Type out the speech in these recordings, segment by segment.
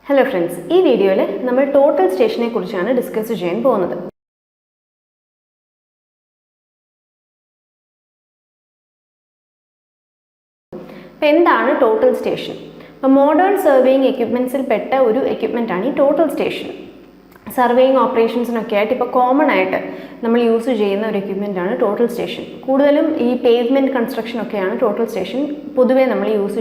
Hello friends, in this video, we will total station discuss the total station. A modern surveying equipment equipment total station. Surveying operations are common we use equipment total station. Pavement construction total station we use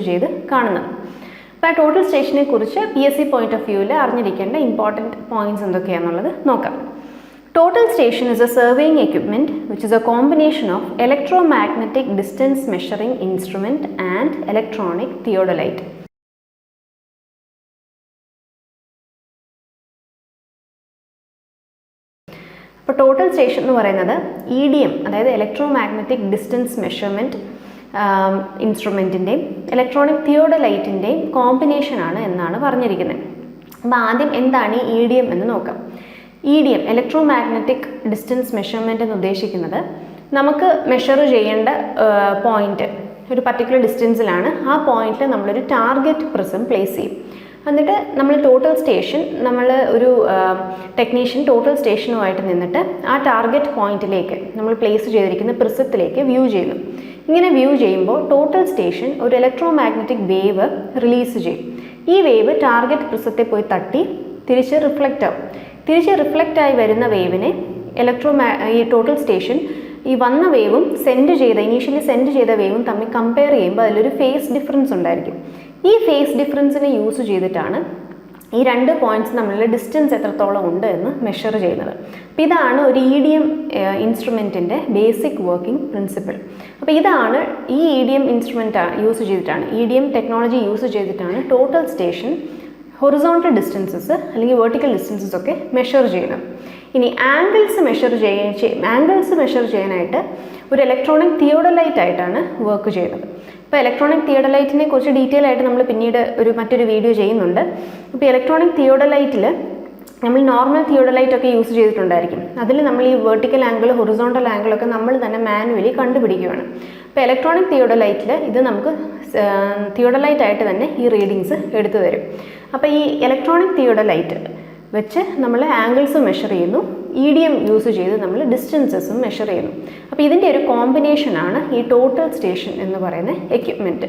total station PSC point of view important points. Total station is a surveying equipment which is a combination of electromagnetic distance measuring instrument and electronic theodolite. Total station is EDM, that is electromagnetic distance measurement instrument electronic theodolite combination ennaanu paranjirikkunne. appo aadyam endana EDM ennu nokkam. EDM electromagnetic distance measurement ennu udeshikkunnathu namukku measure cheyenda point oru particular distance ilana aa point il nammal oru target prism place cheyum. എന്നിട്ട് നമ്മൾ total station ഒരു technician total സ്റ്റേഷനുമായിട്ട് നിന്നിട്ട് ആ target പോയിന്റിലേക്ക് നമ്മൾ place ചെയ്തിരിക്കുന്ന പ്രിസത്തിലേക്ക് view ചെയ്യുന്നു. ഇങ്ങനെ വ്യൂ ചെയ്യുമ്പോൾ ടോട്ടൽ സ്റ്റേഷൻ ഒരു ഇലക്ട്രോമാഗ്നറ്റിക് വേവ് റിലീസ് ചെയ്യും. ഈ വേവ് ടാർഗറ്റ് പ്രിസത്തെ പോയി തട്ടി തിരിച്ച് റിഫ്ലക്റ്റ് ആവും. തിരിച്ച് റിഫ്ലക്റ്റ് ആയി വരുന്ന വേവിനെ ഈ ടോട്ടൽ സ്റ്റേഷൻ ഈ വന്ന വേവും ഇനീഷ്യലി സെൻഡ് ചെയ്ത വേവും തമ്മിൽ കമ്പയർ ചെയ്യുമ്പോൾ അതിലൊരു ഫേസ് ഡിഫറൻസ് ഉണ്ടായിരിക്കും. ഈ ഫേസ് ഡിഫറൻസിനെ യൂസ് ചെയ്തിട്ടാണ് ഈ രണ്ട് പോയിന്റ്സ് തമ്മിലുള്ള ഡിസ്റ്റൻസ് എത്രത്തോളം ഉണ്ട് എന്ന് മെഷർ ചെയ്യുന്നത്. അപ്പോൾ ഇതാണ് ഒരു EDM ഇൻസ്ട്രുമെൻറ്റിൻ്റെ ബേസിക് വർക്കിംഗ് പ്രിൻസിപ്പിൾ. അപ്പോൾ ഇതാണ് ഈ EDM ഇൻസ്ട്രുമെൻറ്റ് യൂസ് ചെയ്തിട്ടാണ് EDM ടെക്നോളജി യൂസ് ചെയ്തിട്ടാണ് ടോട്ടൽ സ്റ്റേഷൻ ഹൊറിസോണ്ടൽ ഡിസ്റ്റൻസസ് അല്ലെങ്കിൽ വെർട്ടിക്കൽ ഡിസ്റ്റൻസസ് ഒക്കെ മെഷർ ചെയ്യുന്നത്. ഇനി ആംഗിൾസ് മെഷർ ചെയ്യാനായിട്ട് ഒരു ഇലക്ട്രോണിക് തിയോഡലൈറ്റ് ആയിട്ടാണ് വർക്ക് ചെയ്യുന്നത്. അപ്പോൾ ഇലക്ട്രോണിക് തിയോഡലൈറ്റിനെ കുറിച്ച് ഡീറ്റെയിൽ ആയിട്ട് നമ്മൾ പിന്നീട് മറ്റൊരു വീഡിയോ ചെയ്യുന്നുണ്ട്. അപ്പോൾ ഇലക്ട്രോണിക് തിയോഡലൈറ്റിൽ നമ്മൾ നോർമൽ തിയോഡലൈറ്റ് ഒക്കെ യൂസ് ചെയ്തിട്ടുണ്ടായിരിക്കും. അതിൽ നമ്മൾ ഈ വെർട്ടിക്കൽ ആംഗിൾ ഹൊറിസോണ്ടൽ ആംഗിളൊക്കെ നമ്മൾ തന്നെ മാനുവലി കണ്ടുപിടിക്കുകയാണ്. അപ്പോൾ ഇലക്ട്രോണിക് തിയോഡലൈറ്റിൽ ഇത് നമുക്ക് തിയോഡലൈറ്റ് ആയിട്ട് തന്നെ ഈ റീഡിങ്സ് എടുത്തു തരും. അപ്പോൾ ഈ ഇലക്ട്രോണിക് തിയോഡലൈറ്റ് വെച്ച് നമ്മൾ ആംഗിൾസ് മെഷർ ചെയ്യുന്നു. EDM യൂസ് ചെയ്ത് നമ്മൾ ഡിസ്റ്റൻസസും മെഷർ ചെയ്യുന്നു. അപ്പോൾ ഇതിൻ്റെ ഒരു കോമ്പിനേഷനാണ് ഈ ടോട്ടൽ സ്റ്റേഷൻ എന്ന് പറയുന്ന എക്യുപ്മെൻറ്റ്.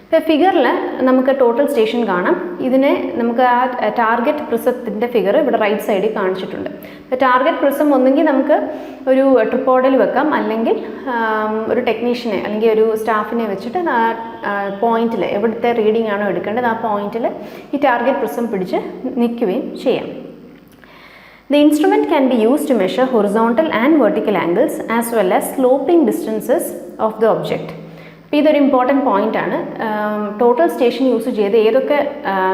ഇപ്പോൾ ഫിഗറിൽ നമുക്ക് ടോട്ടൽ സ്റ്റേഷൻ കാണാം. ഇതിനെ നമുക്ക് ആ ടാർഗറ്റ് പ്രിസത്തിൻ്റെ ഫിഗർ ഇവിടെ റൈറ്റ് സൈഡിൽ കാണിച്ചിട്ടുണ്ട്. അപ്പോൾ ടാർഗറ്റ് പ്രിസം ഒന്നെങ്കിൽ നമുക്ക് ഒരു ട്രിപ്പോഡിൽ വെക്കാം, അല്ലെങ്കിൽ ഒരു ടെക്നീഷ്യനെ അല്ലെങ്കിൽ ഒരു സ്റ്റാഫിനെ വെച്ചിട്ട് ആ പോയിന്റിൽ എവിടുത്തെ റീഡിംഗ് ആണോ എടുക്കേണ്ടത് ആ പോയിന്റിൽ ഈ ടാർഗറ്റ് പ്രിസം പിടിച്ച് നിൽക്കുകയും ചെയ്യാം. The instrument can be used to measure horizontal and vertical angles as well as sloping distances of the object. അപ്പോൾ ഇതൊരു ഇമ്പോർട്ടൻറ്റ് പോയിൻ്റ് ആണ്. ടോട്ടൽ സ്റ്റേഷൻ യൂസ് ചെയ്ത് ഏതൊക്കെ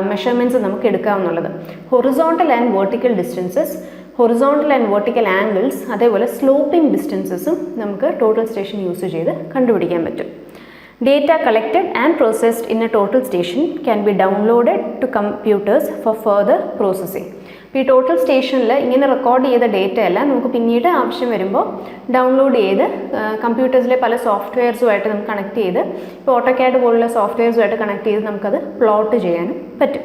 മെഷർമെൻറ്റ്സ് നമുക്ക് എടുക്കാമെന്നുള്ളത്. Horizontal and vertical distances, horizontal and vertical angles, അതേപോലെ sloping ഡിസ്റ്റൻസസും നമുക്ക് ടോട്ടൽ സ്റ്റേഷൻ യൂസ് ചെയ്ത് കണ്ടുപിടിക്കാൻ പറ്റും. Data collected and processed in a total station can be downloaded to computers for further processing. ഈ ടോട്ടൽ സ്റ്റേഷനിൽ ഇങ്ങനെ റെക്കോർഡ് ചെയ്ത ഡേറ്റ എല്ലാം നമുക്ക് പിന്നീട് ആവശ്യം വരുമ്പോൾ ഡൗൺലോഡ് ചെയ്ത് കമ്പ്യൂട്ടേഴ്സിലെ പല സോഫ്റ്റ്വെയർസുമായിട്ട് നമുക്ക് കണക്ട് ചെയ്ത് ഇപ്പോൾ ഓട്ടോക്യാഡ് പോലുള്ള സോഫ്റ്റ്വെയർസുമായിട്ട് കണക്ട് ചെയ്ത് നമുക്കത് പ്ലോട്ട് ചെയ്യാനും പറ്റും.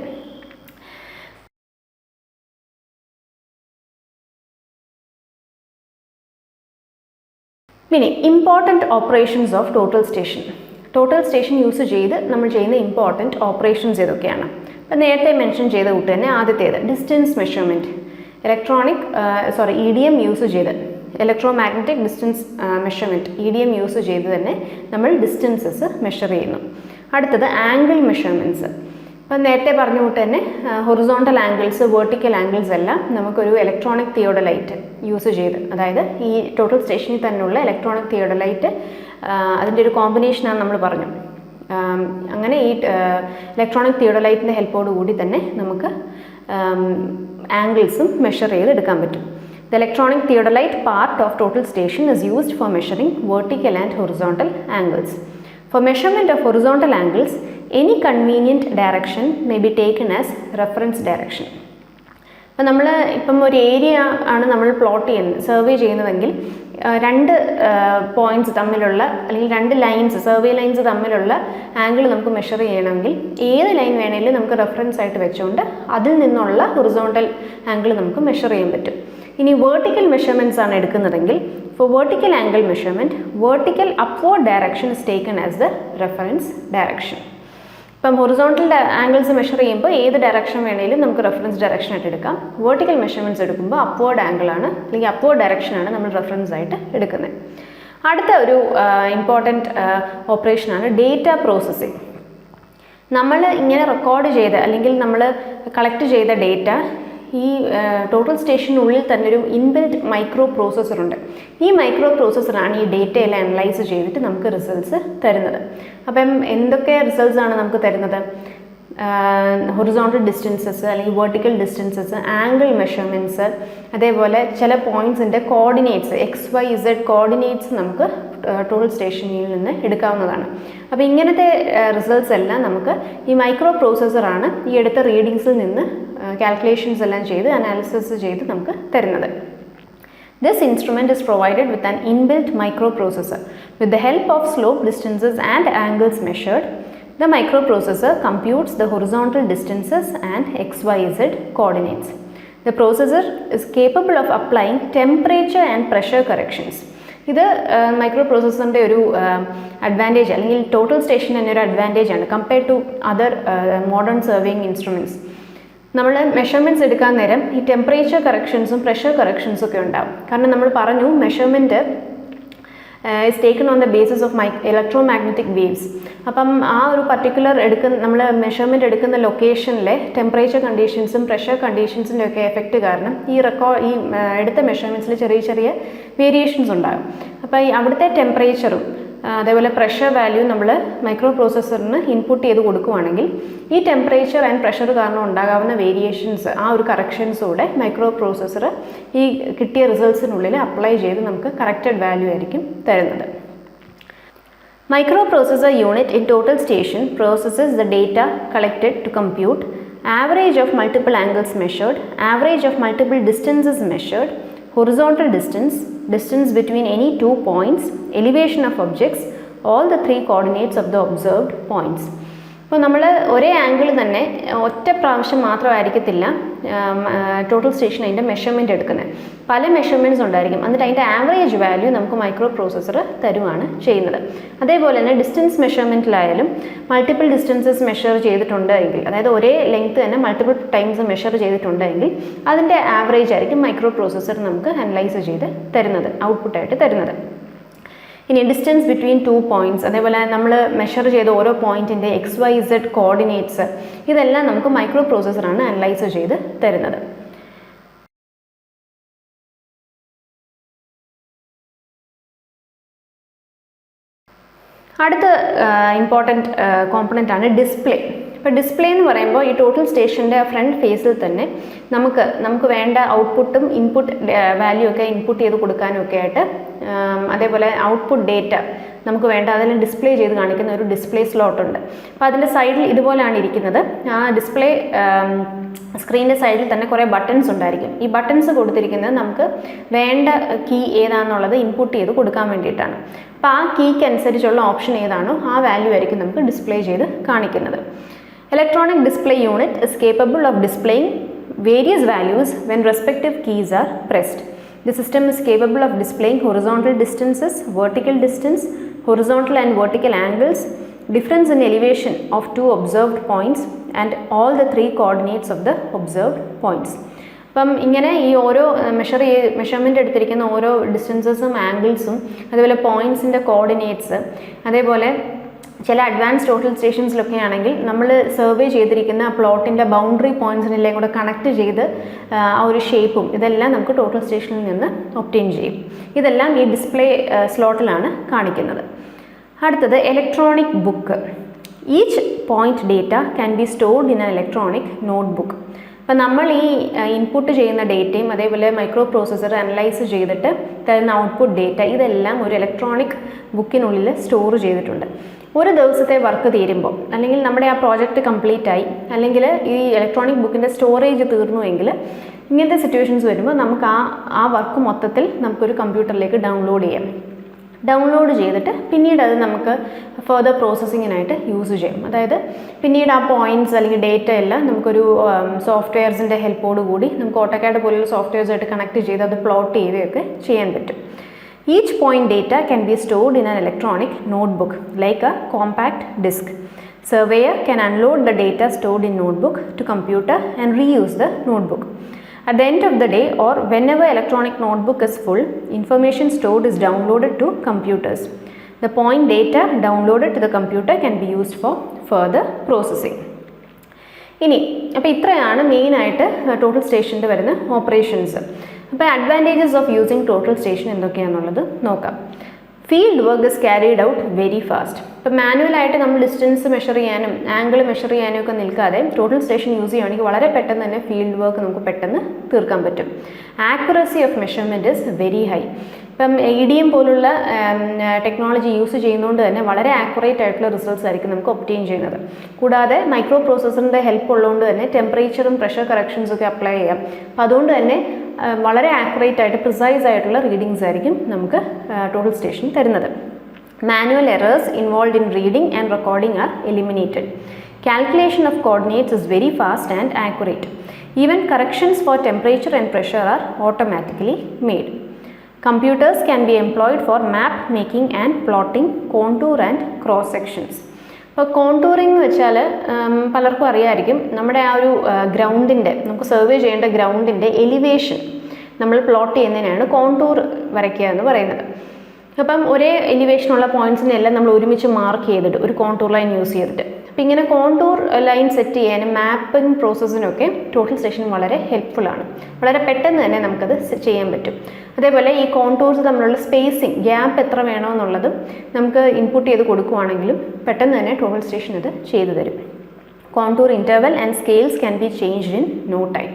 ഇനി important operations of total station. Total station use ചെയ്ത് നമ്മൾ ചെയ്യുന്ന ഇമ്പോർട്ടൻറ്റ് ഓപ്പറേഷൻസ് ഏതൊക്കെയാണ്? അപ്പോൾ നേരത്തെ മെൻഷൻ ചെയ്ത കൂട്ട് തന്നെ ആദ്യത്തേത് ഡിസ്റ്റൻസ് മെഷർമെൻറ്റ്. EDM യൂസ് ചെയ്ത് electromagnetic distance measurement EDM use ചെയ്ത് തന്നെ നമ്മൾ ഡിസ്റ്റൻസസ് മെഷർ ചെയ്യുന്നു. അടുത്തത് ആംഗിൾ മെഷർമെൻറ്റ്സ്. അപ്പം നേരത്തെ പറഞ്ഞ കൂട്ട് തന്നെ ഹൊറിസോണ്ടൽ ആംഗിൾസ്, വെർട്ടിക്കൽ ആംഗിൾസ് എല്ലാം നമുക്കൊരു ഇലക്ട്രോണിക് തിയോഡലൈറ്റ് യൂസ് ചെയ്ത്, അതായത് ഈ ടോട്ടൽ സ്റ്റേഷനിൽ തന്നെയുള്ള ഇലക്ട്രോണിക് തിയോഡലൈറ്റ് അതിൻ്റെ ഒരു കോമ്പിനേഷനാണ് നമ്മൾ പറഞ്ഞു. അങ്ങനെ ഈ ഇലക്ട്രോണിക് തിയോഡലൈറ്റിൻ്റെ ഹെൽപ്പോട് കൂടി തന്നെ നമുക്ക് ആംഗിൾസും മെഷർ ചെയ്തെടുക്കാൻ പറ്റും. The electronic theodolite part of total station is used for measuring vertical and horizontal angles. For measurement of horizontal angles, any convenient direction may be taken as reference direction. അപ്പോൾ നമ്മൾ ഇപ്പം ഒരു area ആണ് നമ്മൾ plot ചെയ്യുന്നത്, survey ചെയ്യുന്നതെങ്കിൽ രണ്ട് points തമ്മിലുള്ള അല്ലെങ്കിൽ രണ്ട് ലൈൻസ്, സർവേ ലൈൻസ് തമ്മിലുള്ള ആംഗിൾ നമുക്ക് മെഷർ ചെയ്യണമെങ്കിൽ ഏത് ലൈൻ വേണമെങ്കിലും നമുക്ക് റെഫറൻസ് ആയിട്ട് വെച്ചുകൊണ്ട് അതിൽ നിന്നുള്ള ഹൊറിസോണ്ടൽ ആംഗിൾ നമുക്ക് മെഷർ ചെയ്യാൻ പറ്റും. ഇനി വേർട്ടിക്കൽ മെഷർമെൻറ്റ്സ് ആണ് എടുക്കുന്നതെങ്കിൽ, for vertical angle measurement vertical upward direction is taken as the reference direction. ഇപ്പം ഹൊറിസോണ്ടൽ ആംഗിൾസ് മെഷർ ചെയ്യുമ്പോൾ ഏത് ഡയറക്ഷൻ വേണമെങ്കിലും നമുക്ക് റെഫറൻസ് ഡയറക്ഷൻ ആയിട്ട് എടുക്കാം. വേർട്ടിക്കൽ മെഷർമെൻറ്റ്സ് എടുക്കുമ്പോൾ അപ്വേർഡ് ആംഗിളാണ് അല്ലെങ്കിൽ അപ്വേർഡ് ഡയറക്ഷനാണ് നമ്മൾ റെഫറൻസ് ആയിട്ട് എടുക്കുന്നത്. അടുത്ത ഒരു ഇമ്പോർട്ടൻറ്റ് ഓപ്പറേഷനാണ് ഡേറ്റ പ്രോസസ്സിങ്. നമ്മൾ ഇങ്ങനെ റെക്കോർഡ് ചെയ്ത അല്ലെങ്കിൽ നമ്മൾ കളക്ട് ചെയ്ത ഡേറ്റ ഈ ടോട്ടൽ സ്റ്റേഷനുള്ളിൽ തന്നെ ഒരു ഇൻബിൽറ്റ് മൈക്രോ പ്രോസസ്സറുണ്ട്. ഈ മൈക്രോ പ്രോസസ്സറാണ് ഈ ഡേറ്റയെല്ലാം അനലൈസ് ചെയ്തിട്ട് നമുക്ക് റിസൾട്ട്സ് തരുന്നത്. അപ്പം എന്തൊക്കെ റിസൾട്ട്സ് ആണ് നമുക്ക് തരുന്നത്? ഹൊറിസോണ്ടൽ ഡിസ്റ്റൻസസ് അല്ലെങ്കിൽ വെർട്ടിക്കൽ ഡിസ്റ്റൻസസ്, ആംഗിൾ മെഷർമെൻറ്റ്സ്, അതേപോലെ ചില പോയിൻറ്റ്സിൻ്റെ കോർഡിനേറ്റ്സ്, XYZ കോർഡിനേറ്റ്സ് നമുക്ക് ടോട്ടൽ സ്റ്റേഷനിൽ നിന്ന് എടുക്കാവുന്നതാണ്. അപ്പോൾ ഇങ്ങനത്തെ റിസൾട്ട്സ് എല്ലാം നമുക്ക് ഈ മൈക്രോ പ്രോസസ്സറാണ് ഈ എടുത്ത റീഡിങ്സിൽ നിന്ന് കാൽക്കുലേഷൻസ് എല്ലാം ചെയ്ത് അനാലിസിസ് ചെയ്ത് നമുക്ക് തരുന്നത്. This instrument is provided with an inbuilt microprocessor. With the help of slope, distances and angles measured, the microprocessor computes the horizontal distances and XYZ coordinates. The processor is capable of applying temperature and pressure corrections. ഇത് മൈക്രോ പ്രോസസ്സറിൻ്റെ ഒരു advantage അല്ലെങ്കിൽ total station തന്നെ ഒരു advantage ആണ് compared to other modern surveying instruments. നമ്മൾ measurements എടുക്കാൻ നേരം ഈ ടെമ്പറേച്ചർ കറക്ഷൻസും പ്രഷർ കറക്ഷൻസും ഒക്കെ ഉണ്ടാവും. കാരണം നമ്മൾ പറഞ്ഞു measurement is taken on the basis of electromagnetic waves. അപ്പം ആ ഒരു പർട്ടിക്കുലർ നമ്മൾ മെഷർമെൻറ്റ് എടുക്കുന്ന ലൊക്കേഷനിലെ ടെമ്പറേച്ചർ കണ്ടീഷൻസും പ്രഷർ കണ്ടീഷൻസിൻ്റെ ഒക്കെ എഫക്റ്റ് കാരണം ഈ എടുത്ത മെഷർമെൻറ്റ്സിൽ ചെറിയ ചെറിയ വേരിയേഷൻസ് ഉണ്ടാകും. അപ്പോൾ ഈ അവിടുത്തെ ടെമ്പറേച്ചറും അതേപോലെ പ്രഷർ വാല്യൂ നമ്മൾ മൈക്രോ പ്രോസസ്സറിന് ഇൻപുട്ട് ചെയ്ത് കൊടുക്കുകയാണെങ്കിൽ ഈ ടെമ്പറേച്ചർ ആൻഡ് പ്രഷർ കാരണം ഉണ്ടാകാവുന്ന വേരിയേഷൻസ്, ആ ഒരു കറക്ഷൻസോടെ മൈക്രോ പ്രോസസ്സർ ഈ കിട്ടിയ റിസൾട്ട്സിനുള്ളിൽ അപ്ലൈ ചെയ്ത് നമുക്ക് കറക്റ്റഡ് വാല്യൂ ആയിരിക്കും തരുന്നത്. Microprocessor unit in total station processes the data collected to compute average of multiple angles measured, average of multiple distances measured, horizontal distance, distance between any two points, elevation of objects, all the three coordinates of the observed points. അപ്പോൾ നമ്മൾ ഒരേ angle തന്നെ ഒറ്റ പ്രാവശ്യം മാത്രമായിരിക്കത്തില്ല total station അതിൻ്റെ measurement എടുക്കുന്നത്. പല measurements ഉണ്ടായിരിക്കും. എന്നിട്ട് അതിൻ്റെ ആവറേജ് വാല്യൂ നമുക്ക് മൈക്രോ പ്രോസസ്സർ തരുവാണ് ചെയ്യുന്നത്. അതേപോലെ തന്നെ ഡിസ്റ്റൻസ് മെഷർമെൻറ്റിലായാലും മൾട്ടിപ്പിൾ ഡിസ്റ്റൻസസ് മെഷർ ചെയ്തിട്ടുണ്ടെങ്കിൽ, അതായത് ഒരേ ലെങ്ത് തന്നെ മൾട്ടിപ്പിൾ ടൈംസ് മെഷർ ചെയ്തിട്ടുണ്ടെങ്കിൽ അതിൻ്റെ ആവറേജ് ആയിരിക്കും മൈക്രോ പ്രോസസ്സർ നമുക്ക് അനലൈസ് ചെയ്ത് തരുന്നത്, ഔട്ട്പുട്ടായിട്ട് തരുന്നത്. ഇനി ഡിസ്റ്റൻസ് ബിറ്റ്വീൻ ടു പോയിൻറ്റ്സ്, അതേപോലെ നമ്മൾ മെഷർ ചെയ്ത ഓരോ പോയിൻറ്റിൻ്റെ XYZ കോർഡിനേറ്റ്സ്, ഇതെല്ലാം നമുക്ക് മൈക്രോ പ്രോസസ്സറാണ് അനലൈസ് ചെയ്ത് തരുന്നത്. അടുത്ത ഇമ്പോർട്ടൻറ്റ് കോമ്പണൻ്റ് ആണ് ഡിസ്പ്ലേ. ഇപ്പോൾ ഡിസ്പ്ലേ എന്ന് പറയുമ്പോൾ ഈ ടോട്ടൽ സ്റ്റേഷൻ്റെ ഫ്രണ്ട് ഫേസിൽ തന്നെ നമുക്ക് വേണ്ട ഔട്ട്പുട്ടും ഇൻപുട്ട് വാല്യൂ ഒക്കെ ഇൻപുട്ട് ചെയ്ത് കൊടുക്കാനും ഒക്കെ ആയിട്ട്, അതേപോലെ ഔട്ട്പുട്ട് ഡേറ്റ നമുക്ക് വേണ്ട അതെല്ലാം ഡിസ്പ്ലേ ചെയ്ത് കാണിക്കുന്ന ഒരു ഡിസ്പ്ലേ സ്ലോട്ട് ഉണ്ട്. അപ്പോൾ അതിൻ്റെ സൈഡിൽ ഇതുപോലെയാണ് ഇരിക്കുന്നത്. ആ ഡിസ്പ്ലേ സ്ക്രീനിൻ്റെ സൈഡിൽ തന്നെ കുറേ ബട്ടൺസ് ഉണ്ടായിരിക്കും. ഈ ബട്ടൺസ് കൊടുത്തിരിക്കുന്നത് നമുക്ക് വേണ്ട കീ ഏതാണെന്നുള്ളത് ഇൻപുട്ട് ചെയ്ത് കൊടുക്കാൻ വേണ്ടിയിട്ടാണ്. അപ്പോൾ ആ കീക്ക് അനുസരിച്ചുള്ള ഓപ്ഷൻ ഏതാണോ ആ വാല്യൂ ആയിരിക്കും നമുക്ക് ഡിസ്പ്ലേ ചെയ്ത് കാണിക്കുന്നത്. Electronic display unit is capable of displaying various values when respective keys are pressed. The system is capable of displaying horizontal distances, vertical distance, horizontal and vertical angles, difference in elevation of two observed points and all the three coordinates of the observed points. അപ്പം ഇങ്ങനെ ഈ ഓരോ measurement എടുത്തിരിക്കുന്ന ഓരോ ഡിസ്റ്റൻസസും ആംഗിൾസും അതേപോലെ പോയിൻറ്റ്സിൻ്റെ coordinates, അതേപോലെ ചില advance total സ്റ്റേഷൻസിലൊക്കെ ആണെങ്കിൽ നമ്മൾ സർവേ ചെയ്തിരിക്കുന്ന പ്ലോട്ടിൻ്റെ ബൗണ്ടറി പോയിൻറ്റ്സിനെല്ലാം കൂടെ കണക്ട് ചെയ്ത് ആ ഒരു ഷേപ്പും ഇതെല്ലാം നമുക്ക് ടോട്ടൽ സ്റ്റേഷനിൽ നിന്ന് ഒബ്റ്റെയിൻ ചെയ്യും. ഇതെല്ലാം ഈ ഡിസ്പ്ലേ സ്ലോട്ടിലാണ് കാണിക്കുന്നത്. അടുത്തത് electronic book. Each point data can be stored in A electronic note book. അപ്പോൾ നമ്മൾ ഈ ഇൻപുട്ട് ചെയ്യുന്ന ഡേറ്റയും അതേപോലെ മൈക്രോ പ്രോസസ്സർ അനലൈസ് ചെയ്തിട്ട് തരുന്ന ഔട്ട്പുട്ട് ഡേറ്റ ഇതെല്ലാം ഒരു ഇലക്ട്രോണിക് ബുക്കിനുള്ളിൽ സ്റ്റോർ ചെയ്തിട്ടുണ്ട്. ഒരു ദിവസത്തെ വർക്ക് തീരുമ്പോൾ അല്ലെങ്കിൽ നമ്മുടെ ആ പ്രോജക്റ്റ് കംപ്ലീറ്റ് ആയി അല്ലെങ്കിൽ ഈ ഇലക്ട്രോണിക് ബുക്കിൻ്റെ സ്റ്റോറേജ് തീർന്നുവെങ്കിൽ ഇങ്ങനത്തെ സിറ്റുവേഷൻസ് വരുമ്പോൾ നമുക്ക് ആ വർക്ക് മൊത്തത്തിൽ നമുക്കൊരു കമ്പ്യൂട്ടറിലേക്ക് ഡൗൺലോഡ് ചെയ്യാം. ഡൗൺലോഡ് ചെയ്തിട്ട് പിന്നീട് അത് നമുക്ക് ഫർദർ പ്രോസസ്സിങ്ങിനായിട്ട് യൂസ് ചെയ്യും. അതായത് പിന്നീട് ആ പോയിൻറ്റ്സ് അല്ലെങ്കിൽ ഡേറ്റ എല്ലാം നമുക്കൊരു സോഫ്റ്റ്വെയർസിൻ്റെ ഹെൽപ്പോട് കൂടി നമുക്ക് ഓട്ടോകാഡ് പോലുള്ള സോഫ്റ്റ്വെയർസായിട്ട് കണക്ട് ചെയ്ത് അത് പ്ലോട്ട് ചെയ്യുകയൊക്കെ ചെയ്യാൻ പറ്റും. Each point data can be stored in an electronic notebook like a compact disk. Surveyor can unload the data stored in notebook to computer and reuse the notebook. At the end of the day or whenever electronic notebook is full, information stored is downloaded to computers. The point data downloaded to the computer can be used for further processing. ഇനി അപ്പോൾ ഇത്രയാണ് മെയിനായിട്ട് total സ്റ്റേഷൻ്റെ വരുന്ന operations. അപ്പോൾ advantages of using total station എന്തൊക്കെയാണെന്നുള്ളത് നോക്കാം. Field work is carried out very fast. ഇപ്പോൾ മാനുവലായിട്ട് നമ്മൾ ഡിസ്റ്റൻസ് മെഷർ ചെയ്യാനും ആംഗിൾ മെഷർ ചെയ്യാനും ഒക്കെ നിൽക്കാതെ ടോട്ടൽ സ്റ്റേഷൻ യൂസ് ചെയ്യുകയാണെങ്കിൽ വളരെ പെട്ടെന്ന് തന്നെ ഫീൽഡ് വർക്ക് നമുക്ക് പെട്ടെന്ന് തീർക്കാൻ പറ്റും. Accuracy of measurement is very high. ഇപ്പം EDM പോലുള്ള ടെക്നോളജി യൂസ് ചെയ്യുന്നതുകൊണ്ട് തന്നെ വളരെ ആക്യുറേറ്റ് ആയിട്ടുള്ള റിസൾട്ട്സ് ആയിരിക്കും നമുക്ക് ഒബ്റ്റെയിൻ ചെയ്യുന്നത്. കൂടാതെ മൈക്രോ പ്രോസസ്സറിൻ്റെ ഹെൽപ്പ് ഉള്ളതുകൊണ്ട് തന്നെ ടെമ്പറേച്ചറും പ്രഷർ കറക്ഷൻസും ഒക്കെ അപ്ലൈ ചെയ്യാം. അപ്പം അതുകൊണ്ട് തന്നെ വളരെ ആക്യുറേറ്റ് ആയിട്ട് പ്രിസൈസ് ആയിട്ടുള്ള റീഡിങ്സ് ആയിരിക്കും നമുക്ക് ടോട്ടൽ സ്റ്റേഷൻ തരുന്നത്. Manual errors involve in reading and recording are eliminated. Calculation of coordinates is very fast and accurate. Even corrections for temperature and pressure are automatically made. Computers can be employed for map making and plotting contour and cross sections. ഇപ്പോൾ contouring എന്ന് വെച്ചാൽ പലർക്കും അറിയാമായിരിക്കും, നമ്മുടെ ആ ഒരു ഗ്രൗണ്ടിൻ്റെ നമുക്ക് survey ചെയ്യേണ്ട ഗ്രൗണ്ടിൻ്റെ എലിവേഷൻ നമ്മൾ പ്ലോട്ട് ചെയ്യുന്നതിനാണ് കോണ്ടൂർ വരയ്ക്കുക എന്ന് പറയുന്നത്. അപ്പം ഒരേ എലിവേഷനുള്ള പോയിൻറ്റ്സിനെല്ലാം നമ്മൾ ഒരുമിച്ച് മാർക്ക് ചെയ്തിട്ട് ഒരു കോണ്ടൂർ ലൈൻ യൂസ് ചെയ്തിട്ട് അപ്പം ഇങ്ങനെ കോണ്ടൂർ ലൈൻ സെറ്റ് ചെയ്യാനും മാപ്പിംഗ് പ്രോസസ്സിനൊക്കെ ടോട്ടൽ സ്റ്റേഷൻ വളരെ ഹെൽപ്ഫുള്ളാണ്. വളരെ പെട്ടെന്ന് തന്നെ നമുക്കത് ചെയ്യാൻ പറ്റും. അതേപോലെ ഈ കോണ്ടൂർസ് തമ്മിലുള്ള സ്പേസിങ് ഗ്യാപ്പ് എത്ര വേണമെന്നുള്ളതും നമുക്ക് ഇൻപുട്ട് ചെയ്ത് കൊടുക്കുകയാണെങ്കിലും പെട്ടെന്ന് തന്നെ ടോട്ടൽ സ്റ്റേഷൻ ഇത് ചെയ്തു തരും. Contour interval and scales can be changed in no time.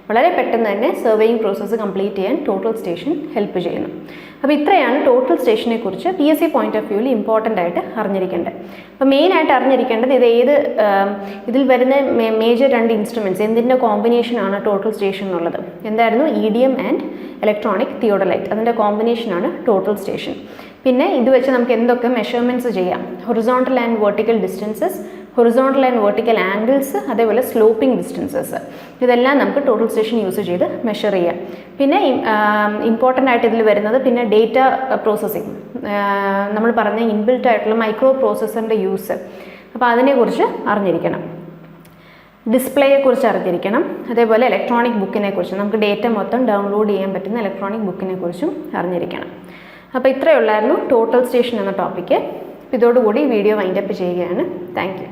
വളരെ പെട്ടെന്ന് തന്നെ സർവേയിങ് പ്രോസസ്സ് കംപ്ലീറ്റ് ചെയ്യാൻ ടോട്ടൽ സ്റ്റേഷൻ ഹെൽപ്പ് ചെയ്യുന്നു. അപ്പോൾ ഇത്രയാണ് ടോട്ടൽ സ്റ്റേഷനെ കുറിച്ച് PSC പോയിന്റ് ഓഫ് വ്യൂവിൽ ഇമ്പോർട്ടൻ്റ് ആയിട്ട് അറിഞ്ഞിരിക്കേണ്ടത്. അപ്പോൾ മെയിനായിട്ട് അറിഞ്ഞിരിക്കേണ്ടത് ഇതിൽ വരുന്ന മേജർ 2 ഇൻസ്ട്രുമെൻറ്റ്സ് എന്തിൻ്റെ കോമ്പിനേഷനാണ് ടോട്ടൽ സ്റ്റേഷൻ എന്നുള്ളത്. എന്തായിരുന്നു? EDM and electronic theodolite. അതിൻ്റെ കോമ്പിനേഷനാണ് ടോട്ടൽ സ്റ്റേഷൻ. പിന്നെ ഇത് വെച്ച് നമുക്ക് എന്തൊക്കെ മെഷർമെൻറ്റ്സ് ചെയ്യാം? Horizontal and vertical distances, horizontal and vertical angles, അതേപോലെ സ്ലോപ്പിംഗ് ഡിസ്റ്റൻസസ്, ഇതെല്ലാം നമുക്ക് ടോട്ടൽ സ്റ്റേഷൻ യൂസ് ചെയ്ത് മെഷർ ചെയ്യാം. പിന്നെ ഇമ്പോർട്ടൻ്റ് ആയിട്ട് ഇതിൽ വരുന്നത് പിന്നെ ഡേറ്റ പ്രോസസ്സിങ്, നമ്മൾ പറഞ്ഞ ഇൻബിൽറ്റ് ആയിട്ടുള്ള മൈക്രോ പ്രോസസ്സറിൻ്റെ യൂസ്, അപ്പോൾ അതിനെക്കുറിച്ച് അറിഞ്ഞിരിക്കണം. ഡിസ്പ്ലേയെക്കുറിച്ച് അറിഞ്ഞിരിക്കണം. അതേപോലെ ഇലക്ട്രോണിക് ബുക്കിനെ കുറിച്ച്, നമുക്ക് ഡേറ്റ മൊത്തം ഡൗൺലോഡ് ചെയ്യാൻ പറ്റുന്ന ഇലക്ട്രോണിക് ബുക്കിനെ കുറിച്ചും അറിഞ്ഞിരിക്കണം. അപ്പോൾ ഇത്രയേ ഉള്ളായിരുന്നു ടോട്ടൽ സ്റ്റേഷൻ എന്ന ടോപ്പിക്ക്. ഇതോടുകൂടി വീഡിയോ വൈൻഡപ്പ് ചെയ്യുകയാണ്. Thank you.